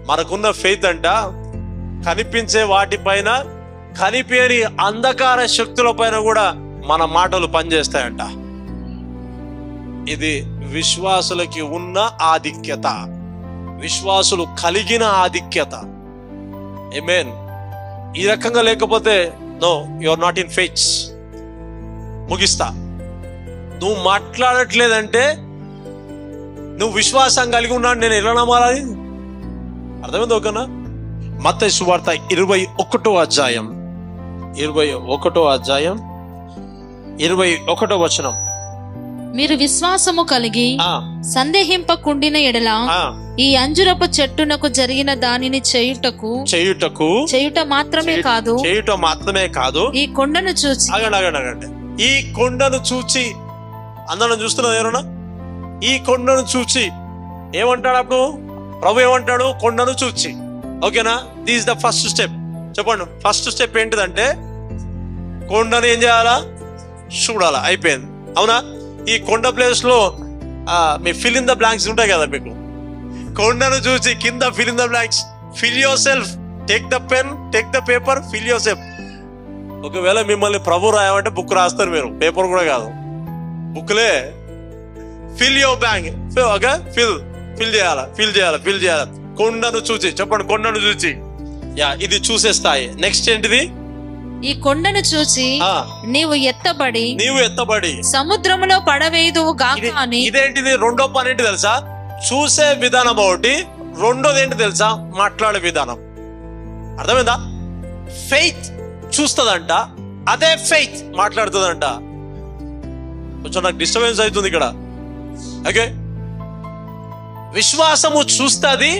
మనకున్న ఫెయిత్ అంట కనిపించే వాటిపైన, కనిపించని అంధకార శక్తుల పైన కూడా మన మాటలు పనిచేస్తాయంట. ఇది విశ్వాసులకి ఉన్న ఆధిక్యత, విశ్వాసులు కలిగిన ఆధిక్యత. ఆమేన్. ఈ రకంగా లేకపోతే no, you are not in faith. ముగిస్తా. నువ్వు మాట్లాడట్లేదంటే నువ్వు విశ్వాసం కలిగి ఉన్నాడు, నేను ఎలా నమ్మాలి? అర్థమైంది? ఓకేనా? మత్తయి సువార్త 21వ అధ్యాయం 21వ వచనం. మీరు విశ్వాసము కలిగి సందేహింపకుండిన ఎడల ఈ అంజురపు చెట్టునకు జరిగిన దానిని చేయుట మాత్రమే కాదు ఈ కొండను చూచి ఆగండి. ఈ కొండను చూచి, అందరం చూస్తున్నది ఎవరన్నా? ఈ కొండను చూచి ఏమంటాడు అప్పుడు? ప్రభు ఏమంటాడు? కొండను చూచి. ఓకేనా? This the first step. చెప్పండి, ఫస్ట్ స్టెప్ ఏంటిదంటే కొండను ఏం చేయాలా? చూడాలా. అయిపోయింది. అవునా? ఈ కొండ ప్లేస్ లో మీ ఫిల్ ఇన్ ద బ్లాంక్స్ ఉంటాయి కదా మీకు. కొండను చూసి కింద fill in the blanks. Fill your self. Take the pen, take the paper, fill your self. ఒకవేళ మిమ్మల్ని ప్రభు రాయమంటే బుక్ రాస్తారు మీరు, పేపర్ కూడా కాదు, బుక్లే. Fill your blank. Okay, fill చేయాలా. కొండను చూచి. చెప్పండి, కొండను చూచి. ఇది చూసేస్తాయి. నెక్స్ట్ ఏంటిది? ఈ కొండను చూచి నీవు ఎత్తబడి సముద్రములో పడవేయుదువు గాక అని. ఇదేంటిది? రెండో పని ఏంటి తెలుసా? చూసే విధానం ఒకటి, రెండోది ఏంటి తెలుసా? మాట్లాడే విధానం. అర్థమైందా? ఫెయిత్ చూస్తుందంట, అదే ఫెయిత్ మాట్లాడుతుందంట. కొంచెం నాకు డిస్టర్బెన్స్ అవుతుంది ఇక్కడ. ఓకే, విశ్వాసము చూస్తుంది.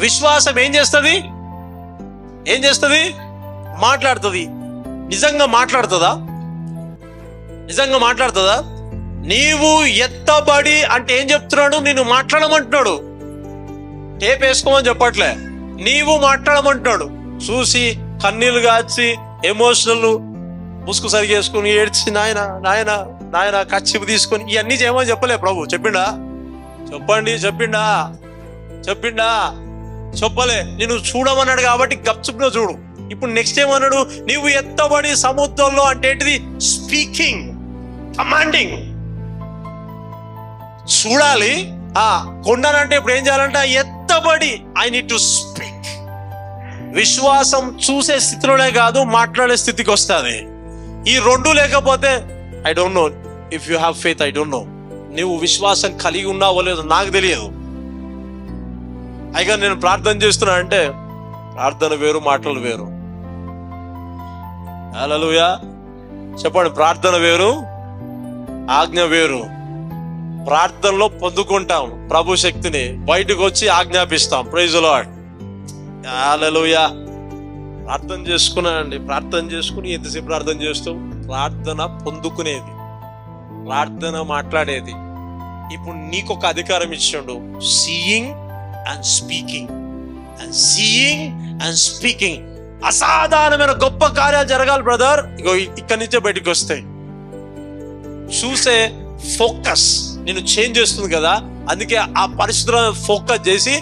విశ్వాసం ఏం చేస్తుంది? మాట్లాడుతుంది. నిజంగా మాట్లాడుతుందా? నీవు ఎత్తబడి అంటే ఏం చెప్తున్నాడు? నేను మాట్లాడమంటున్నాడు. టేప్ వేసుకోమని చెప్పట్లే, నీవు మాట్లాడమంటున్నాడు. చూసి కన్నీళ్లు గాచి ఎమోషనల్ ముసుగు సరిగేసుకుని ఏడ్చి నాయన కచ్చిపు తీసుకొని ఇవన్నీ చేయమని చెప్పలే ప్రభు. చెప్పిండా? చెప్పలే. నేను చూడమన్నాడు కాబట్టి గప్చుప్లో చూడు. ఇప్పుడు నెక్స్ట్ ఏమన్నాడు? నీవు ఎత్తబడి సముద్రంలో అంటే ఏంటిది? Speaking, commanding. చూడాలి. కొండనంటే ఇప్పుడు ఏం చేయాలంట? ఎత్తబడి ఐ నీడ్ టు స్పీక్. విశ్వాసం చూసే స్థితిలోనే కాదు, మాట్లాడే స్థితికి వస్తుంది. ఈ రెండు లేకపోతే I don't know if you have faith. I don't know నువ్వు విశ్వాసం కలిగి ఉన్నావో లేదో నాకు తెలియదు. అయిగా నేను ప్రార్థన చేస్తున్నా అంటే ప్రార్థన వేరు, మాటలు వేరు. హల్లెలూయా. చెప్పండి, ప్రార్థన వేరు, ఆజ్ఞ వేరు. ప్రార్థనలో పొందుకుంటాం ప్రభు శక్తిని, బయటకు వచ్చి ఆజ్ఞాపిస్తాం. Praise the Lord. హల్లెలూయా. ప్రార్థన చేసుకున్నానండి. ప్రార్థన చేసుకుని ఎంతసేపు ప్రార్థన చేస్తూ? ప్రార్థన పొందుకునేది, ప్రార్థన మాట్లాడేది. ఇప్పుడు నీకొక అధికారం ఇచ్చిండు, సీయింగ్ అండ్ స్పీకింగ్. అసాధారణమైన గొప్ప కార్యాలు జరగాలి బ్రదర్. ఇగో ఇక్కడి నుంచే బయటకు వస్తాయి. చూసే ఫోకస్ నేను చేంజ్ చేస్తుంది కదా. అందుకే ఆ పరిస్థితులను ఫోకస్ చేసి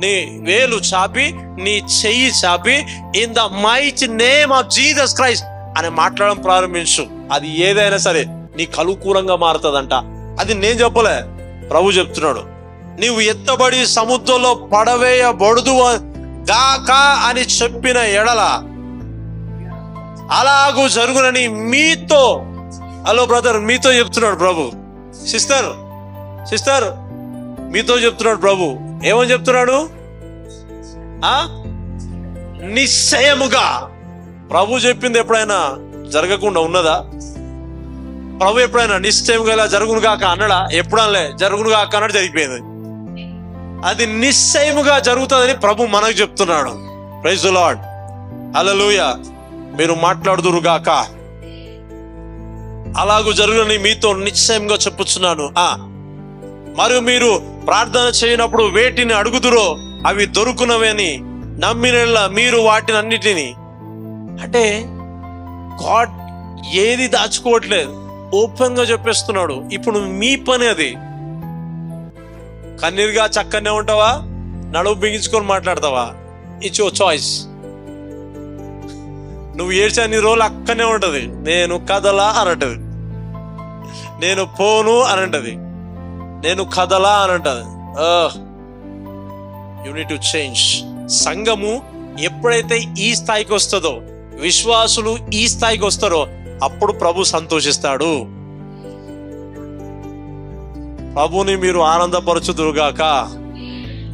నీ వేలు చాపి, నీ చెయ్యి చాపి, in the might name of Jesus Christ అని మాట్లాడడం ప్రారంభించు. అది ఏదైనా సరే నీకు అనుకూలంగా మారుతుందంట. అది నేను చెప్పలే, ప్రభు చెప్తున్నాడు. నీవు ఎత్తబడి సముద్రంలో పడవేయబడుదు గాక అని చెప్పిన ఎడల అలాగూ జరుగునని మీతో, హలో బ్రదర్, మీతో చెప్తున్నాడు ప్రభు. సిస్టర్ మీతో చెప్తున్నాడు ప్రభు. ఏమని చెప్తున్నాడు? నిశ్చయముగా. ప్రభు చెప్పింది ఎప్పుడైనా జరగకుండా ఉన్నదా? ప్రభు ఎప్పుడైనా నిశ్చయముగా ఇలా జరుగును కాక అన్నాడా? ఎప్పుడనలే. జరుగును కాక అన్నాడు, జరిగిపోయింది. అది నిశ్చయముగా జరుగుతుందని ప్రభు మనకు చెప్తున్నాడు. Praise the Lord. హల్లెలూయా. మీరు మాట్లాడుదురు గాక, అలాగూ జరుగునని మీతో నిశ్చయంగా చెప్పుచున్నాను. మరియు మీరు ప్రార్థన చేయనప్పుడు వేటిని అడుగుదురో అవి దొరుకునవని నమ్మిన మీరు వాటిని అన్నిటిని. అంటే గాడ్ ఏది దాచుకోవట్లేదు, ఓపెన్ గా చెప్పేస్తున్నాడు. ఇప్పుడు మీ పని అది. కన్నీరుగా చక్కనే ఉంటావా? నడువు బిగించుకొని మాట్లాడతావా? It's your choice. నువ్వు ఏడ్చే అన్ని రోజులు అక్కనే ఉంటది. నేను కదలా అనంటది, నేను పోను అనంటది, నేను కదలా అనంటది. You need to change. సంఘము ఎప్పుడైతే ఈ స్థాయికి వస్తుందో, విశ్వాసులు ఈ స్థాయికి వస్తారో, అప్పుడు ప్రభు సంతోషిస్తాడు. ప్రభుని మీరు ఆనందపరచుదురుగాక.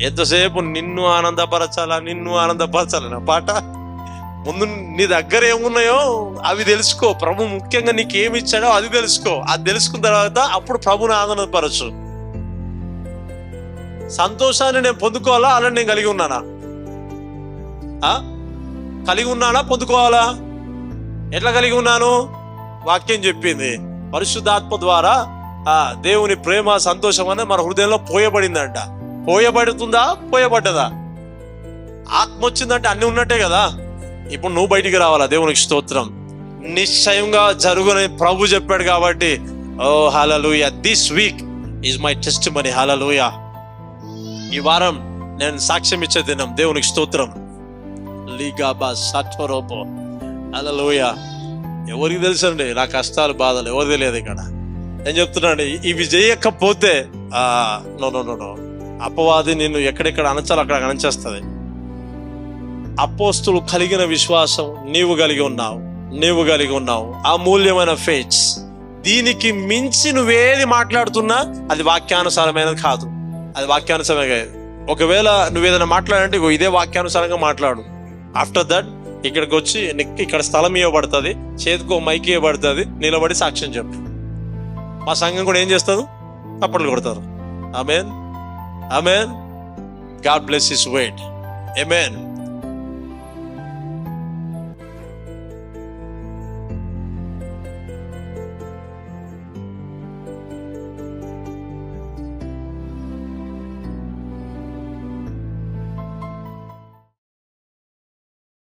ఎంతసేపు నిన్ను ఆనందపరచాలన్న పాట. ముందు నీ దగ్గర ఏమున్నాయో అవి తెలుసుకో. ప్రభు ముఖ్యంగా నీకేమి ఇచ్చాడో అది తెలుసుకో. అది తెలుసుకున్న తర్వాత అప్పుడు ప్రభుని ఆనందపరచు. సంతోషాన్ని నేను పొందుకోవాలా, అలా నేను కలిగి ఉన్నానా? కలిగి ఉన్నానా? పొందుకోవాలా? ఎట్లా కలిగి ఉన్నాను? వాక్యం చెప్పింది, పరిశుద్ధాత్మ ద్వారా దేవుని ప్రేమ సంతోషం అనేది మన హృదయంలో పోయబడిందంట. పోయబడుతుందా? పోయబడ్డదా? ఆత్మ వచ్చిందంటే అన్ని ఉన్నట్టే కదా. ఇప్పుడు నువ్వు బయటికి రావాలా. దేవునికి స్తోత్రం. నిశ్చయంగా జరుగునని ప్రభు చెప్పాడు కాబట్టి, oh hallelujah, this week is my testimony. Hallelujah. ఈ వారం నేను సాక్ష్యం ఇచ్చే దినం. దేవునికి స్తోత్రం. లీగాబా సట్వరోబో. హల్లెలూయా. ఎవరికి తెలుసండి నా కష్టాలు, బాధలు? ఎవరు తెలియదు. ఇక్కడ నేను చెప్తున్నాను, ఇవి చేయకపోతే నో నో నో నో అపవాది నిన్ను ఎక్కడెక్కడ అణచాలి అక్కడ అణచేస్తుంది. అపోస్తులు కలిగిన విశ్వాసం నీవు కలిగి ఉన్నావు. అమూల్యమైన ఫెయిత్. దీనికి మించి నువ్వేది మాట్లాడుతున్నా అది వాక్యానుసారమైనది కాదు. అది వాక్యానుసారమే కాదు. ఒకవేళ నువ్వేదైనా మాట్లాడంటే ఇదే వాక్యానుసారంగా మాట్లాడు. ఆఫ్టర్ దట్ ఇక్కడికి వచ్చి ఇక్కడ స్థలం ఇవ్వబడుతుంది, చేతికో మైక్ ఇవ్వబడుతుంది, నిలబడి సాక్ష్యం చెప్పు. మా సంఘం కూడా ఏం చేస్తారు? తప్పట్లు కొడతారు. Amen, amen. God bless his weight. ఆమేన్.